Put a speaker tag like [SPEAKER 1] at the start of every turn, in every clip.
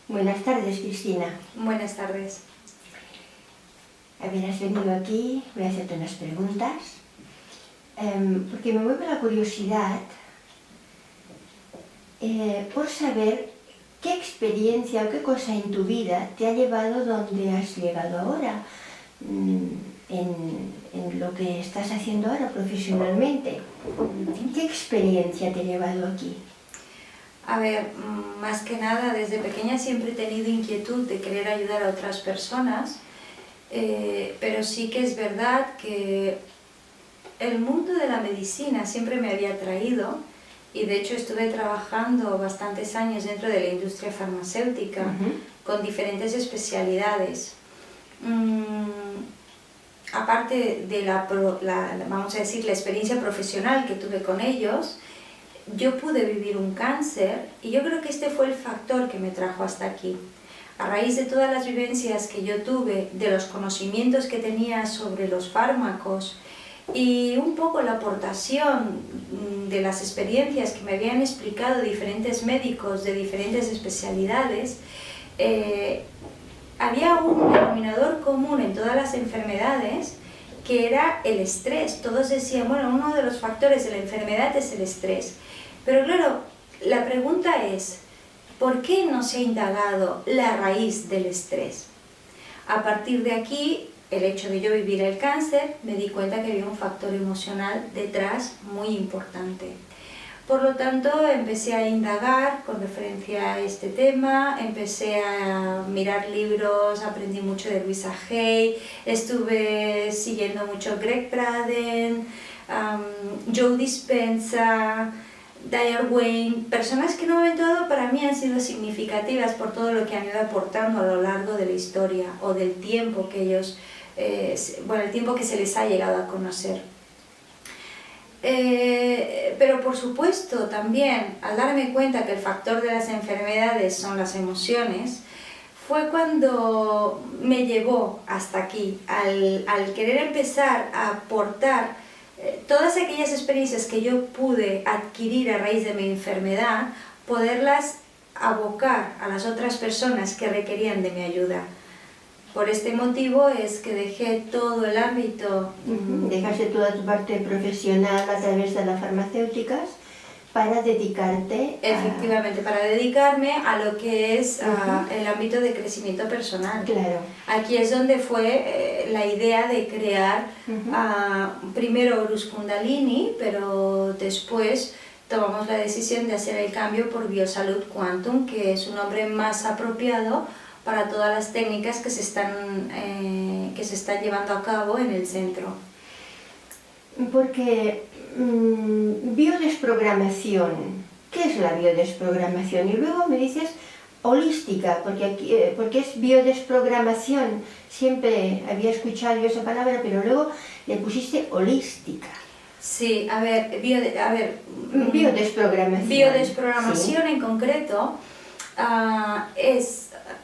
[SPEAKER 1] Buenas tardes, Cristina.
[SPEAKER 2] Buenas tardes.
[SPEAKER 1] A ver, has venido aquí, voy a hacerte unas preguntas, porque me mueve la curiosidad por saber qué experiencia o qué cosa en tu vida te ha llevado donde has llegado ahora, en lo que estás haciendo ahora profesionalmente. ¿Qué experiencia te ha llevado aquí?
[SPEAKER 2] A ver, más que nada, desde pequeña siempre he tenido inquietud de querer ayudar a otras personas, pero sí que es verdad que el mundo de la medicina siempre me había atraído y de hecho estuve trabajando bastantes años dentro de la industria farmacéutica con diferentes especialidades. Aparte de vamos a decir, la experiencia profesional que tuve con ellos, yo pude vivir un cáncer y yo creo que este fue el factor que me trajo hasta aquí. A raíz de todas las vivencias que yo tuve, de los conocimientos que tenía sobre los fármacos y un poco la aportación de las experiencias que me habían explicado diferentes médicos de diferentes especialidades, había un denominador común en todas las enfermedades que era el estrés. Todos decían, bueno, uno de los factores de la enfermedad es el estrés. Pero claro, la pregunta es, ¿por qué no se ha indagado la raíz del estrés? A partir de aquí, el hecho de yo vivir el cáncer, me di cuenta que había un factor emocional detrás muy importante. Por lo tanto, empecé a indagar con referencia a este tema, empecé a mirar libros, aprendí mucho de Louisa Hay, estuve siguiendo mucho Greg Braden, Joe Dispenza, Diane Wayne, personas que en un momento dado para mí han sido significativas por todo lo que han ido aportando a lo largo de la historia o del tiempo que ellos, el tiempo que se les ha llegado a conocer. Pero por supuesto también, al darme cuenta que el factor de las enfermedades son las emociones, fue cuando me llevó hasta aquí, al querer empezar a aportar todas aquellas experiencias que yo pude adquirir a raíz de mi enfermedad, poderlas abocar a las otras personas que requerían de mi ayuda. Por este motivo es que dejé todo el ámbito...
[SPEAKER 1] Dejaste toda tu parte profesional a través de las farmacéuticas para dedicarte
[SPEAKER 2] Efectivamente, para dedicarme a lo que es el ámbito de crecimiento personal.
[SPEAKER 1] Claro.
[SPEAKER 2] Aquí es donde fue la idea de crear primero Horus Kundalini, pero después tomamos la decisión de hacer el cambio por Biosalud Quantum, que es un nombre más apropiado para todas las técnicas que se están llevando a cabo en el centro.
[SPEAKER 1] Porque biodesprogramación, ¿qué es la biodesprogramación? Y luego me dices holística, porque es biodesprogramación. Siempre había escuchado yo esa palabra, pero luego le pusiste holística.
[SPEAKER 2] Sí, a ver,
[SPEAKER 1] biodesprogramación.
[SPEAKER 2] Biodesprogramación
[SPEAKER 1] sí.
[SPEAKER 2] En concreto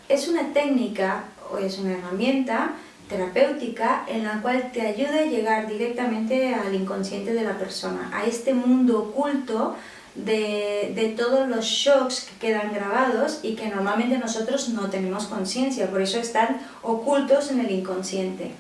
[SPEAKER 2] es una técnica o es una herramienta terapéutica en la cual te ayuda a llegar directamente al inconsciente de la persona, a este mundo oculto de todos los shocks que quedan grabados y que normalmente nosotros no tenemos conciencia, por eso están ocultos en el inconsciente.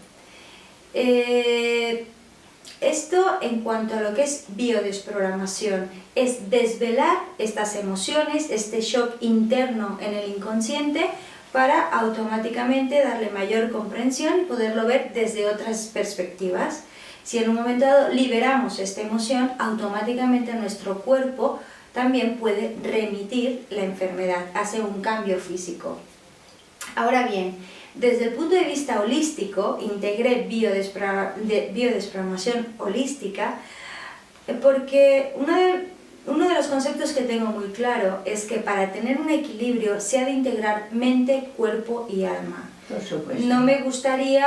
[SPEAKER 2] Esto en cuanto a lo que es biodesprogramación, es desvelar estas emociones, este shock interno en el inconsciente para automáticamente darle mayor comprensión y poderlo ver desde otras perspectivas. Si en un momento dado liberamos esta emoción, automáticamente nuestro cuerpo también puede remitir la enfermedad, hace un cambio físico. Ahora bien, desde el punto de vista holístico, integré biodesprogramación holística porque uno de los conceptos que tengo muy claro es que para tener un equilibrio se ha de integrar mente, cuerpo y alma.
[SPEAKER 1] Por supuesto.
[SPEAKER 2] No me gustaría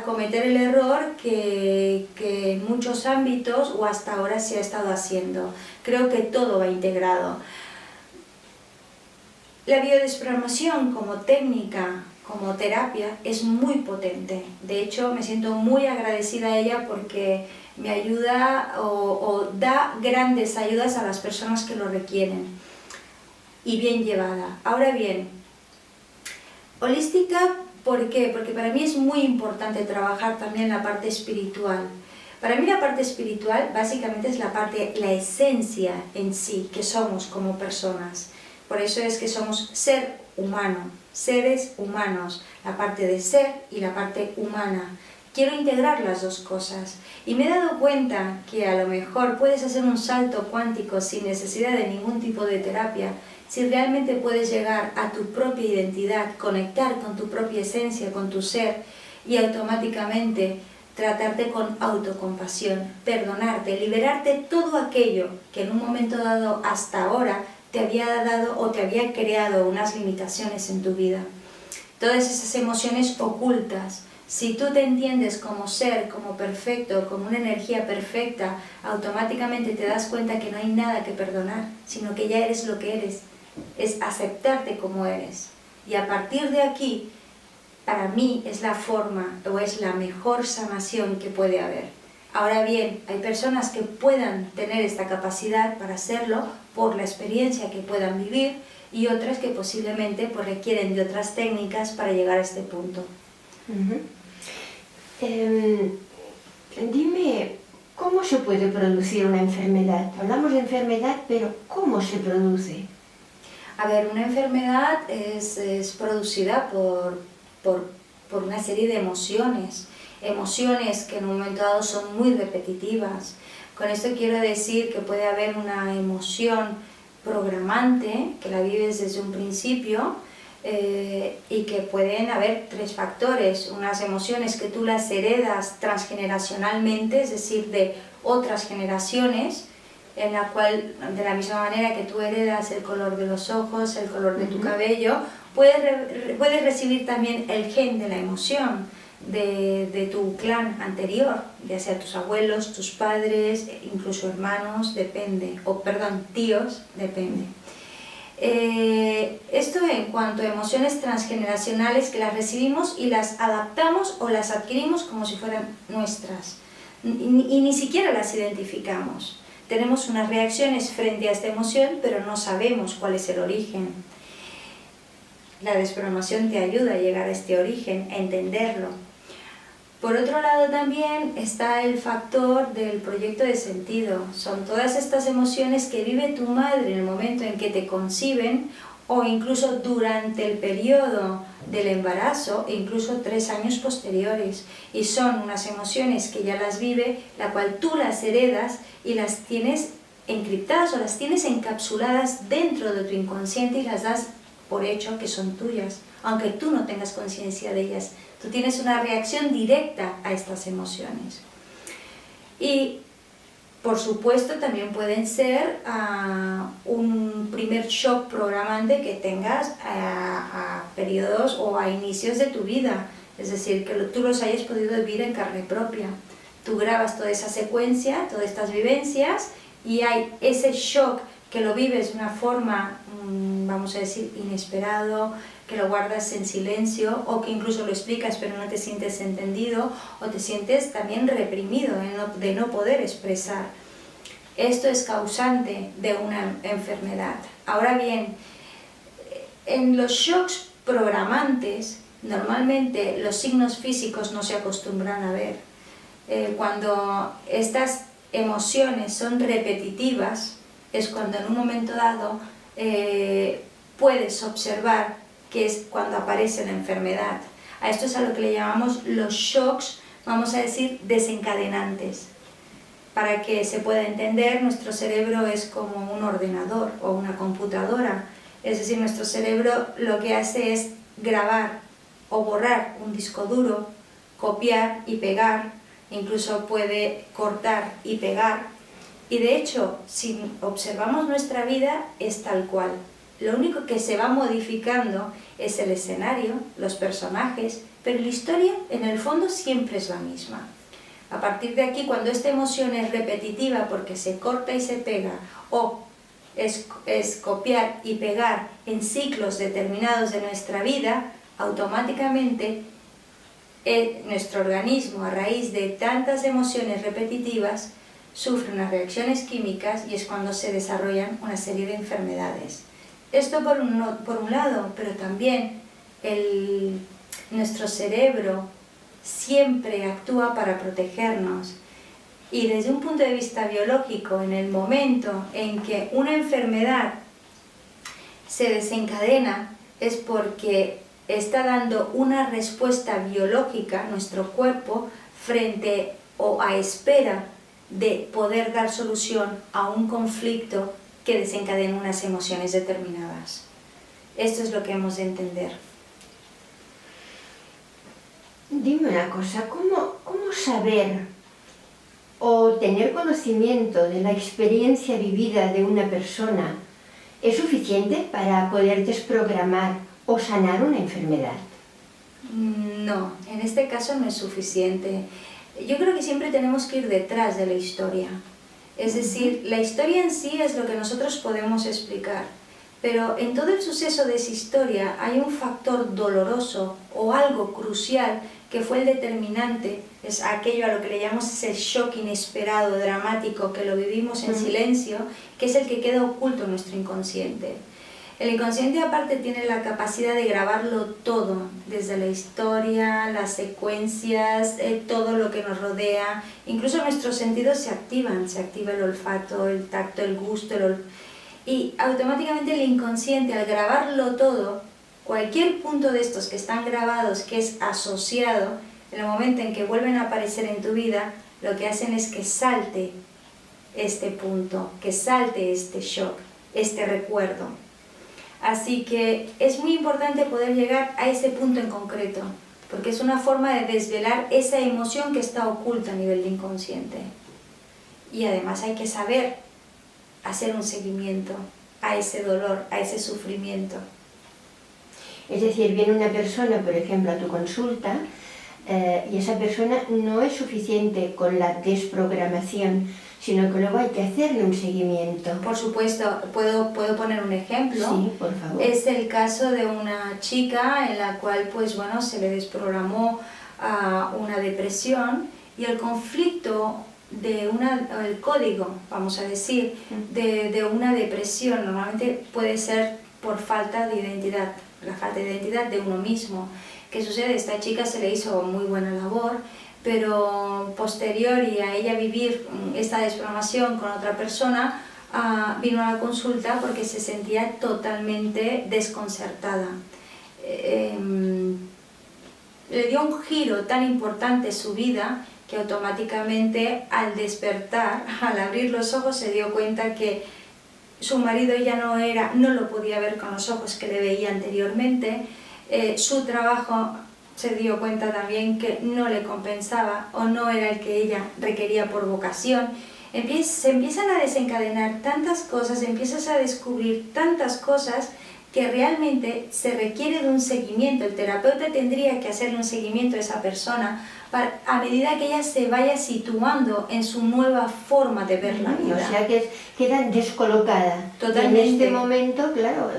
[SPEAKER 2] cometer el error que en muchos ámbitos o hasta ahora se ha estado haciendo. Creo que todo va integrado. La biodesprogramación como técnica, como terapia, es muy potente. De hecho, me siento muy agradecida a ella porque me ayuda o da grandes ayudas a las personas que lo requieren y bien llevada. Ahora bien, Holística, ¿por qué? Porque para mí es muy importante trabajar también la parte espiritual. Para mí la parte espiritual básicamente es la esencia en sí que somos como personas. Por eso es que somos ser humano, seres humanos, la parte de ser y la parte humana. Quiero integrar las dos cosas y me he dado cuenta que a lo mejor puedes hacer un salto cuántico sin necesidad de ningún tipo de terapia, si realmente puedes llegar a tu propia identidad, conectar con tu propia esencia, con tu ser y automáticamente tratarte con autocompasión, perdonarte, liberarte todo aquello que en un momento dado hasta ahora te había dado o te había creado unas limitaciones en tu vida. Todas esas emociones ocultas. Si tú te entiendes como ser, como perfecto, como una energía perfecta, automáticamente te das cuenta que no hay nada que perdonar, sino que ya eres lo que eres. Es aceptarte como eres. Y a partir de aquí, para mí es la forma o es la mejor sanación que puede haber. Ahora bien, hay personas que puedan tener esta capacidad para hacerlo por la experiencia que puedan vivir y otras que posiblemente pues, requieren de otras técnicas para llegar a este punto.
[SPEAKER 1] Dime, ¿cómo se puede producir una enfermedad? Hablamos de enfermedad, pero ¿cómo se produce?
[SPEAKER 2] A ver, una enfermedad es producida por una serie de emociones que en un momento dado son muy repetitivas. Con esto quiero decir que puede haber una emoción programante, que la vives desde un principio, y que pueden haber tres factores, unas emociones que tú las heredas transgeneracionalmente, es decir, de otras generaciones, en la cual, de la misma manera que tú heredas el color de los ojos, el color de tu cabello, puedes recibir también el gen de la emoción de tu clan anterior, ya sea tus abuelos, tus padres, incluso hermanos, depende, o perdón, tíos, depende. Esto en cuanto a emociones transgeneracionales que las recibimos y las adaptamos o las adquirimos como si fueran nuestras y ni siquiera las identificamos. Tenemos unas reacciones frente a esta emoción, pero no sabemos cuál es el origen. La desprogramación te ayuda a llegar a este origen, a entenderlo. Por otro lado también está el factor del proyecto de sentido. Son todas estas emociones que vive tu madre en el momento en que te conciben o incluso durante el periodo del embarazo e incluso 3 años posteriores. Y son unas emociones que ya las vive, la cual tú las heredas y las tienes encriptadas o las tienes encapsuladas dentro de tu inconsciente y las das por hecho que son tuyas, aunque tú no tengas conciencia de ellas. Tú tienes una reacción directa a estas emociones. Y, por supuesto, también pueden ser un primer shock programante que tengas a periodos o a inicios de tu vida. Es decir, que tú los hayas podido vivir en carne propia. Tú grabas toda esa secuencia, todas estas vivencias, y hay ese shock que lo vives de una forma, vamos a decir, inesperado, que lo guardas en silencio o que incluso lo explicas pero no te sientes entendido o te sientes también reprimido de no poder expresar. Esto es causante de una enfermedad. Ahora bien, en los shocks programantes, normalmente los signos físicos no se acostumbran a ver. Cuando estas emociones son repetitivas, es cuando en un momento dado puedes observar que es cuando aparece la enfermedad. A esto es a lo que le llamamos los shocks, vamos a decir, desencadenantes. Para que se pueda entender, nuestro cerebro es como un ordenador o una computadora. Es decir, nuestro cerebro lo que hace es grabar o borrar un disco duro, copiar y pegar, incluso puede cortar y pegar. Y de hecho, si observamos nuestra vida, es tal cual. Lo único que se va modificando es el escenario, los personajes, pero la historia en el fondo siempre es la misma. A partir de aquí, cuando esta emoción es repetitiva porque se corta y se pega, o es copiar y pegar en ciclos determinados de nuestra vida, automáticamente nuestro organismo, a raíz de tantas emociones repetitivas, sufre unas reacciones químicas y es cuando se desarrollan una serie de enfermedades. Esto por un lado, pero también nuestro cerebro siempre actúa para protegernos. Y desde un punto de vista biológico, en el momento en que una enfermedad se desencadena, es porque está dando una respuesta biológica nuestro cuerpo frente o a espera de poder dar solución a un conflicto que desencadena unas emociones determinadas. Esto es lo que hemos de entender.
[SPEAKER 1] Dime una cosa, ¿cómo saber o tener conocimiento de la experiencia vivida de una persona es suficiente para poder desprogramar o sanar una enfermedad?
[SPEAKER 2] No, en este caso no es suficiente. Yo creo que siempre tenemos que ir detrás de la historia. Es decir, la historia en sí es lo que nosotros podemos explicar, pero en todo el suceso de esa historia hay un factor doloroso o algo crucial que fue el determinante, es aquello a lo que le llamamos ese shock inesperado, dramático, que lo vivimos en silencio, que es el que queda oculto en nuestro inconsciente. El inconsciente aparte tiene la capacidad de grabarlo todo, desde la historia, las secuencias, todo lo que nos rodea, incluso nuestros sentidos se activa el olfato, el tacto, el gusto, y automáticamente el inconsciente al grabarlo todo, cualquier punto de estos que están grabados, que es asociado, en el momento en que vuelven a aparecer en tu vida, lo que hacen es que salte este punto, que salte este shock, este recuerdo. Así que es muy importante poder llegar a ese punto en concreto, porque es una forma de desvelar esa emoción que está oculta a nivel de inconsciente. Y además hay que saber hacer un seguimiento a ese dolor, a ese sufrimiento.
[SPEAKER 1] Es decir, viene una persona, por ejemplo, a tu consulta y esa persona no es suficiente con la desprogramación, sino que luego hay que hacerle un seguimiento.
[SPEAKER 2] Por supuesto, ¿puedo poner un ejemplo?
[SPEAKER 1] Sí, por favor.
[SPEAKER 2] Es el caso de una chica en la cual, pues bueno, se le desprogramó una depresión y el conflicto el código, vamos a decir, de una depresión normalmente puede ser por falta de identidad, la falta de identidad de uno mismo. ¿Qué sucede? Esta chica se le hizo muy buena labor, pero posterior y a ella vivir esta desprogramación con otra persona, vino a la consulta porque se sentía totalmente desconcertada. Le dio un giro tan importante a su vida que automáticamente al despertar, al abrir los ojos, se dio cuenta que su marido ya no lo podía ver con los ojos que le veía anteriormente, su trabajo se dio cuenta también que no le compensaba o no era el que ella requería por vocación. Se empiezan a desencadenar tantas cosas, empiezas a descubrir tantas cosas que realmente se requiere de un seguimiento. El terapeuta tendría que hacerle un seguimiento a esa persona a medida que ella se vaya situando en su nueva forma de ver la vida.
[SPEAKER 1] O sea que queda descolocada.
[SPEAKER 2] Totalmente.
[SPEAKER 1] En este momento, claro,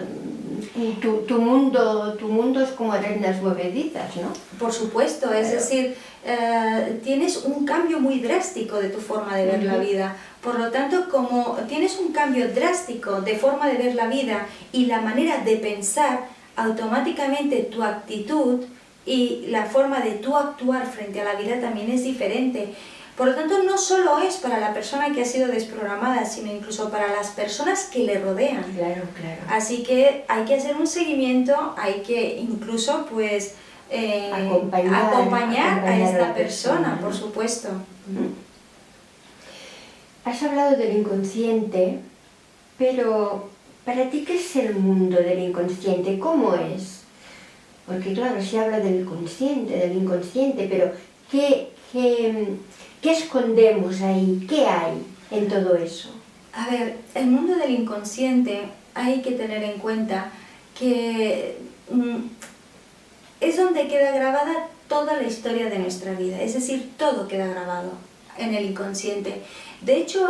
[SPEAKER 1] tu mundo es como arenas movedizas, ¿no?
[SPEAKER 2] Por supuesto, es decir, tienes un cambio muy drástico de tu forma de ver la vida. Por lo tanto, como tienes un cambio drástico de forma de ver la vida y la manera de pensar, automáticamente tu actitud y la forma de tú actuar frente a la vida también es diferente. Por lo tanto, no solo es para la persona que ha sido desprogramada, sino incluso para las personas que le rodean.
[SPEAKER 1] Claro, claro.
[SPEAKER 2] Así que hay que hacer un seguimiento, hay que incluso pues acompañar a esta persona, ¿no? Por supuesto.
[SPEAKER 1] Has hablado del inconsciente, pero ¿para ti qué es el mundo del inconsciente? ¿Cómo es? Porque claro, se habla del consciente, del inconsciente, pero ¿qué escondemos ahí? ¿Qué hay en todo eso?
[SPEAKER 2] A ver, el mundo del inconsciente hay que tener en cuenta que es donde queda grabada toda la historia de nuestra vida, es decir, todo queda grabado en el inconsciente. De hecho,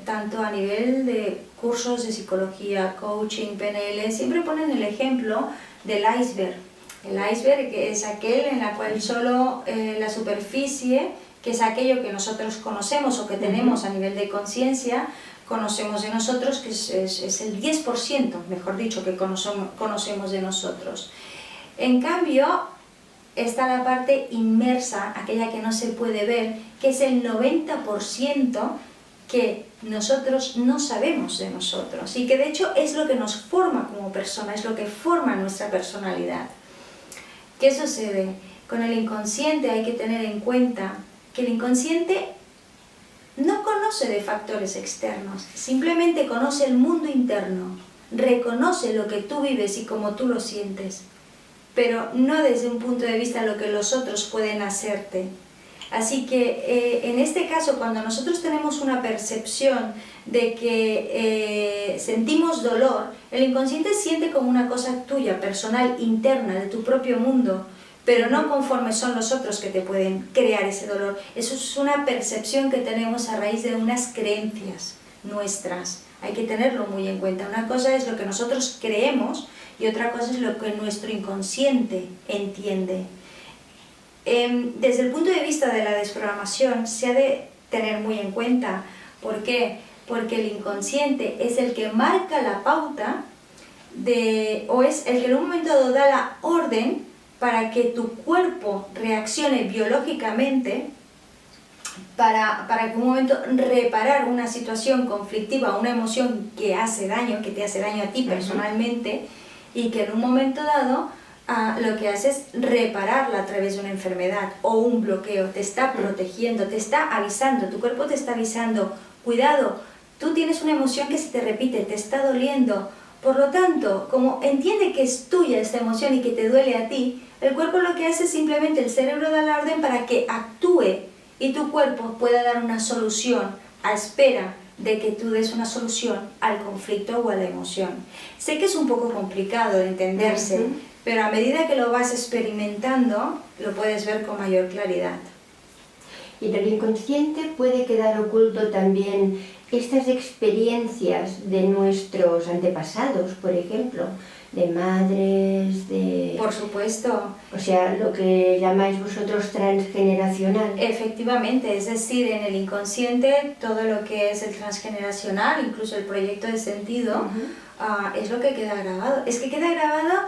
[SPEAKER 2] tanto a nivel de cursos de psicología, coaching, PNL, siempre ponen el ejemplo del iceberg. El iceberg que es aquel en la cual solo la superficie, que es aquello que nosotros conocemos o que tenemos a nivel de conciencia, conocemos de nosotros, que es el 10%, mejor dicho, que conocemos de nosotros. En cambio, está la parte inmersa, aquella que no se puede ver, que es el 90% que nosotros no sabemos de nosotros y que de hecho es lo que nos forma como persona, es lo que forma nuestra personalidad. ¿Qué sucede? Con el inconsciente hay que tener en cuenta que el inconsciente no conoce de factores externos, simplemente conoce el mundo interno, reconoce lo que tú vives y cómo tú lo sientes, pero no desde un punto de vista lo que los otros pueden hacerte. Así que en este caso, cuando nosotros tenemos una percepción de que sentimos dolor, el inconsciente siente como una cosa tuya, personal, interna, de tu propio mundo, pero no conforme son los otros que te pueden crear ese dolor. Eso es una percepción que tenemos a raíz de unas creencias nuestras. Hay que tenerlo muy en cuenta. Una cosa es lo que nosotros creemos y otra cosa es lo que nuestro inconsciente entiende. Desde el punto de vista de la desprogramación se ha de tener muy en cuenta. ¿Por qué? Porque el inconsciente es el que marca la pauta o es el que en un momento dado da la orden para que tu cuerpo reaccione biológicamente para que en un momento reparar una situación conflictiva, una emoción que hace daño, que te hace daño a ti personalmente, y que en un momento dado lo que hace es repararla a través de una enfermedad o un bloqueo, te está protegiendo, te está avisando, tu cuerpo te está avisando, cuidado, tú tienes una emoción que se te repite, te está doliendo. Por lo tanto, como entiende que es tuya esta emoción y que te duele a ti, el cuerpo lo que hace es simplemente, el cerebro da la orden para que actúe y tu cuerpo pueda dar una solución a espera de que tú des una solución al conflicto o a la emoción. Sé que es un poco complicado de entenderse, pero a medida que lo vas experimentando, lo puedes ver con mayor claridad.
[SPEAKER 1] Y en el inconsciente puede quedar oculto también estas experiencias de nuestros antepasados, por ejemplo, de madres, de...
[SPEAKER 2] Por supuesto.
[SPEAKER 1] O sea, lo que llamáis vosotros transgeneracional.
[SPEAKER 2] Efectivamente, es decir, en el inconsciente todo lo que es el transgeneracional, incluso el proyecto de sentido, es lo que queda grabado. Es que queda grabado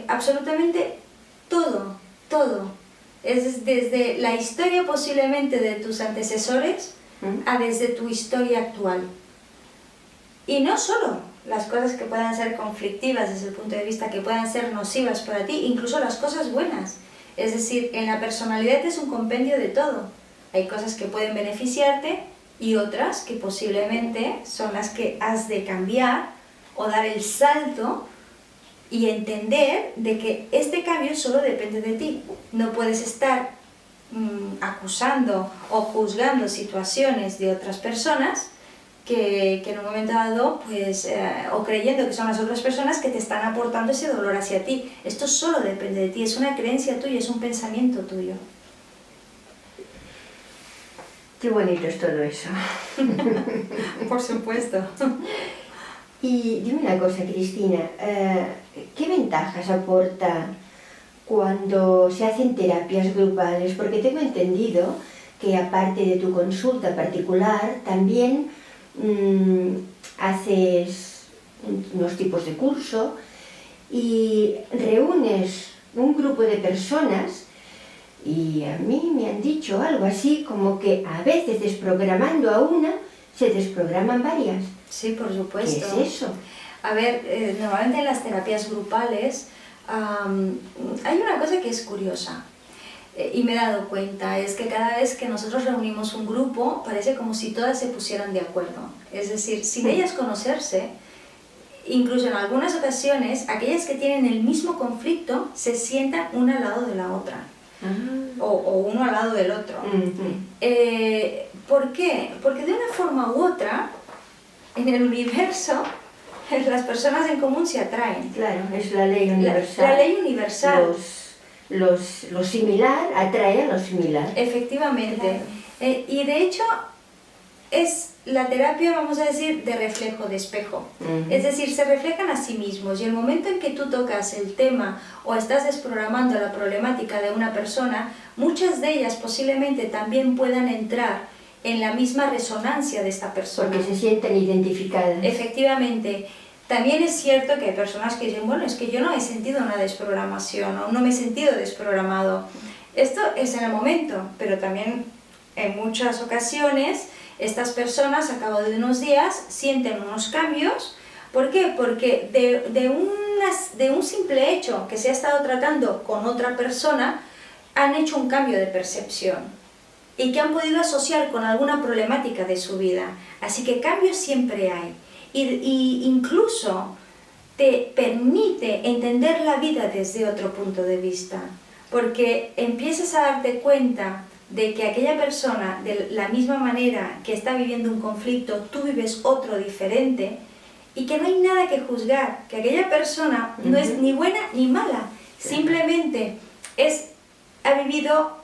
[SPEAKER 2] absolutamente todo, todo. Es desde la historia posiblemente de tus antecesores a desde tu historia actual. Y no solo las cosas que puedan ser conflictivas desde el punto de vista que puedan ser nocivas para ti, incluso las cosas buenas. Es decir, en la personalidad es un compendio de todo. Hay cosas que pueden beneficiarte y otras que posiblemente son las que has de cambiar o dar el salto y entender de que este cambio solo depende de ti. No puedes estar acusando o juzgando situaciones de otras personas que en un momento dado, pues, o creyendo que son las otras personas que te están aportando ese dolor hacia ti. Esto solo depende de ti, es una creencia tuya, es un pensamiento tuyo.
[SPEAKER 1] Qué bonito es todo eso.
[SPEAKER 2] Por supuesto.
[SPEAKER 1] Y dime una cosa, Cristina, ¿qué ventajas aporta cuando se hacen terapias grupales? Porque tengo entendido que aparte de tu consulta particular, también haces unos tipos de curso y reúnes un grupo de personas, y a mí me han dicho algo así como que a veces desprogramando a una se desprograman varias.
[SPEAKER 2] Sí, por supuesto.
[SPEAKER 1] ¿Qué es eso?
[SPEAKER 2] A ver, normalmente en las terapias grupales hay una cosa que es curiosa y me he dado cuenta, es que cada vez que nosotros reunimos un grupo parece como si todas se pusieran de acuerdo. Es decir, sin ellas conocerse, incluso en algunas ocasiones, aquellas que tienen el mismo conflicto se sientan una al lado de la otra. O uno al lado del otro. ¿Por qué? Porque de una forma u otra, en el universo, las personas en común se atraen.
[SPEAKER 1] Claro, es la ley universal.
[SPEAKER 2] La ley universal.
[SPEAKER 1] Lo similar atrae a lo similar.
[SPEAKER 2] Efectivamente. Claro. Y de hecho, es la terapia, vamos a decir, de reflejo, de espejo. Es decir, se reflejan a sí mismos y el momento en que tú tocas el tema o estás desprogramando la problemática de una persona, muchas de ellas posiblemente también puedan entrar en la misma resonancia de esta persona.
[SPEAKER 1] Porque se sienten identificadas.
[SPEAKER 2] Efectivamente. También es cierto que hay personas que dicen, bueno, es que yo no he sentido una desprogramación o no me he sentido desprogramado. Esto es en el momento, pero también en muchas ocasiones estas personas a cabo de unos días sienten unos cambios. ¿Por qué? Porque de un simple hecho que se ha estado tratando con otra persona han hecho un cambio de percepción y que han podido asociar con alguna problemática de su vida. Así que cambios siempre hay. Y incluso te permite entender la vida desde otro punto de vista, porque empiezas a darte cuenta de que aquella persona, de la misma manera que está viviendo un conflicto, tú vives otro diferente, y que no hay nada que juzgar, que aquella persona no es ni buena ni mala, simplemente ha vivido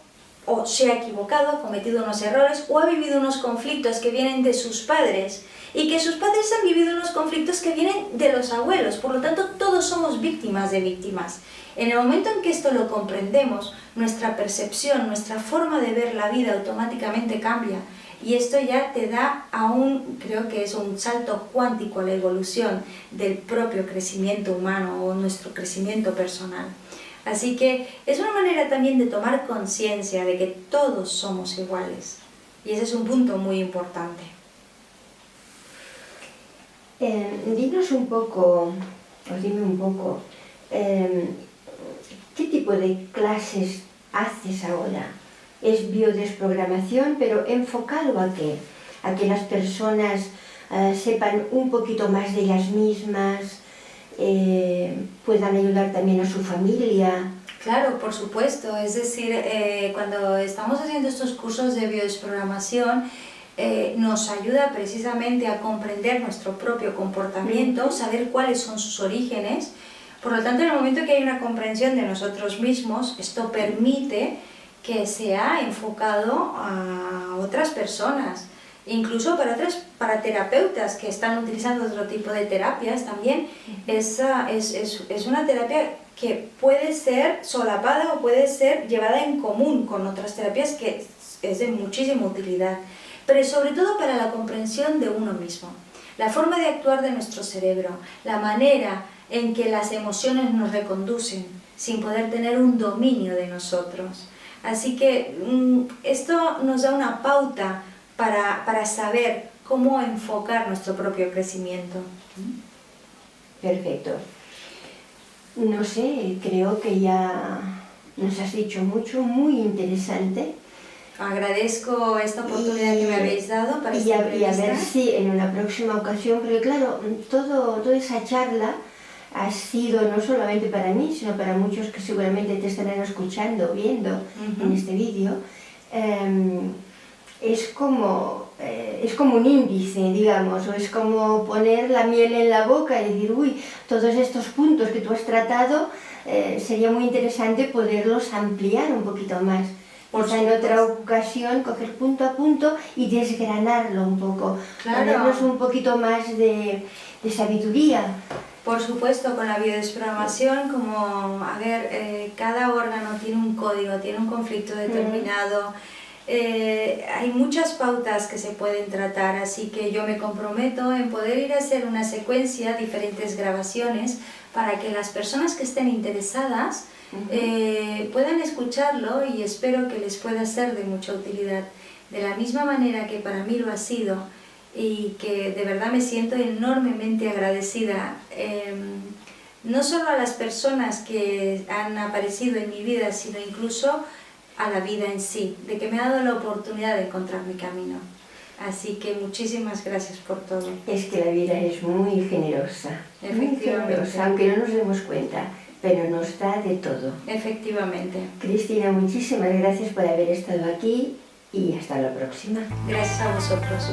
[SPEAKER 2] o se ha equivocado, ha cometido unos errores o ha vivido unos conflictos que vienen de sus padres y que sus padres han vivido unos conflictos que vienen de los abuelos. Por lo tanto, todos somos víctimas de víctimas. En el momento en que esto lo comprendemos, nuestra percepción, nuestra forma de ver la vida automáticamente cambia. Y esto ya te da creo que es un salto cuántico a la evolución del propio crecimiento humano o nuestro crecimiento personal. Así que es una manera también de tomar conciencia de que todos somos iguales. Y ese es un punto muy importante.
[SPEAKER 1] Dime un poco, ¿qué tipo de clases haces ahora? Es biodesprogramación, pero enfocado ¿a qué? A que las personas sepan un poquito más de ellas mismas, puedan ayudar también a su familia.
[SPEAKER 2] Claro, por supuesto. Es decir, cuando estamos haciendo estos cursos de biodesprogramación, nos ayuda precisamente a comprender nuestro propio comportamiento, saber cuáles son sus orígenes. Por lo tanto, en el momento que hay una comprensión de nosotros mismos, esto permite que sea enfocado a otras personas, incluso para terapeutas que están utilizando otro tipo de terapias también. Es una terapia que puede ser solapada o puede ser llevada en común con otras terapias, que es de muchísima utilidad, pero sobre todo para la comprensión de uno mismo, la forma de actuar de nuestro cerebro, la manera en que las emociones nos reconducen sin poder tener un dominio de nosotros. Así que esto nos da una pauta para saber cómo enfocar nuestro propio crecimiento.
[SPEAKER 1] Perfecto. No sé, creo que ya nos has dicho mucho, muy interesante.
[SPEAKER 2] Agradezco esta oportunidad que me habéis dado para esta entrevista.
[SPEAKER 1] Y a ver si en una próxima ocasión, porque claro, toda esa charla ha sido no solamente para mí, sino para muchos que seguramente te estarán escuchando, viendo en este vídeo. Es como un índice, digamos, o es como poner la miel en la boca y decir, uy, todos estos puntos que tú has tratado, sería muy interesante poderlos ampliar un poquito más. O sea, en otra ocasión, coger punto a punto y desgranarlo un poco, ponernos un poquito más de sabiduría.
[SPEAKER 2] Por supuesto, con la biodesprogramación, cada órgano tiene un código, tiene un conflicto determinado. Hay muchas pautas que se pueden tratar, así que yo me comprometo en poder ir a hacer una secuencia, diferentes grabaciones, para que las personas que estén interesadas puedan escucharlo, y espero que les pueda ser de mucha utilidad, de la misma manera que para mí lo ha sido, y que de verdad me siento enormemente agradecida, no solo a las personas que han aparecido en mi vida, sino incluso a la vida en sí, de que me ha dado la oportunidad de encontrar mi camino. Así que muchísimas gracias por todo.
[SPEAKER 1] Es que la vida es muy generosa,
[SPEAKER 2] Efectivamente.
[SPEAKER 1] aunque no nos demos cuenta, pero nos da de todo.
[SPEAKER 2] Efectivamente.
[SPEAKER 1] Cristina, muchísimas gracias por haber estado aquí y hasta la próxima.
[SPEAKER 2] Gracias a vosotros.